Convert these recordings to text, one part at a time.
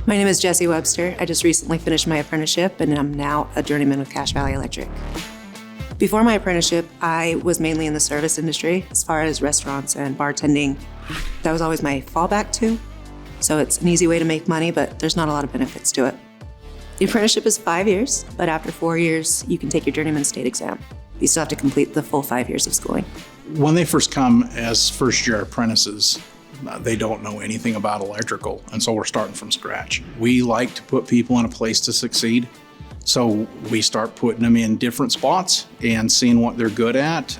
My name is Jessi Webster. I just recently finished my apprenticeship and I'm now a journeyman with Cache Valley Electric. Before my apprenticeship, I was mainly in the service industry as far as restaurants and bartending. That was always my fallback too. So it's an easy way to make money, but there's not a lot of benefits to it. The apprenticeship is 5 years, but after 4 years, you can take your journeyman state exam. You still have to complete the full 5 years of schooling. When they first come as first-year apprentices, they don't know anything about electrical, and so we're starting from scratch. We like to put people in a place to succeed, so we start putting them in different spots and seeing what they're good at.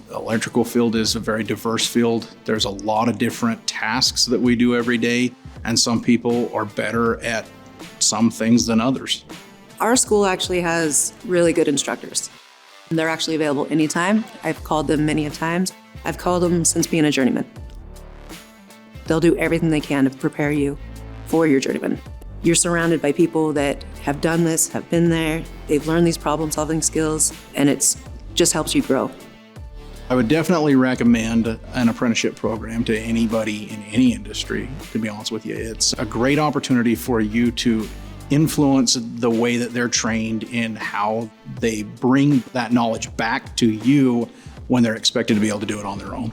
The electrical field is a very diverse field. There's a lot of different tasks that we do every day, and some people are better at some things than others. Our school actually has really good instructors. They're actually available anytime. I've called them many a times. I've called them since being a journeyman. They'll do everything they can to prepare you for your journeyman. You're surrounded by people that have done this, have been there, they've learned these problem-solving skills, and it's just helps you grow. I would definitely recommend an apprenticeship program to anybody in any industry, to be honest with you. It's a great opportunity for you to influence the way that they're trained in how they bring that knowledge back to you when they're expected to be able to do it on their own.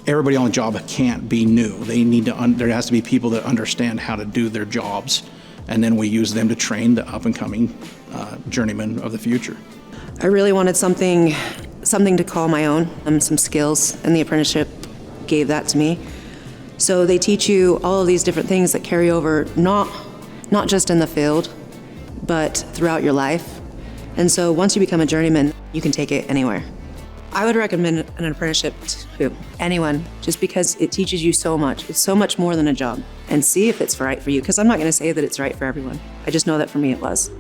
Everybody on the job can't be new. They need to, there has to be people that understand how to do their jobs, and then we use them to train the up-and-coming journeymen of the future. I really wanted something to call my own, some skills, and the apprenticeship gave that to me. So they teach you all of these different things that carry over, not just in the field, but throughout your life. And so once you become a journeyman, you can take it anywhere. I would recommend an apprenticeship to anyone, just because it teaches you so much. It's so much more than a job. And see if it's right for you, because I'm not going to say that it's right for everyone. I just know that for me it was.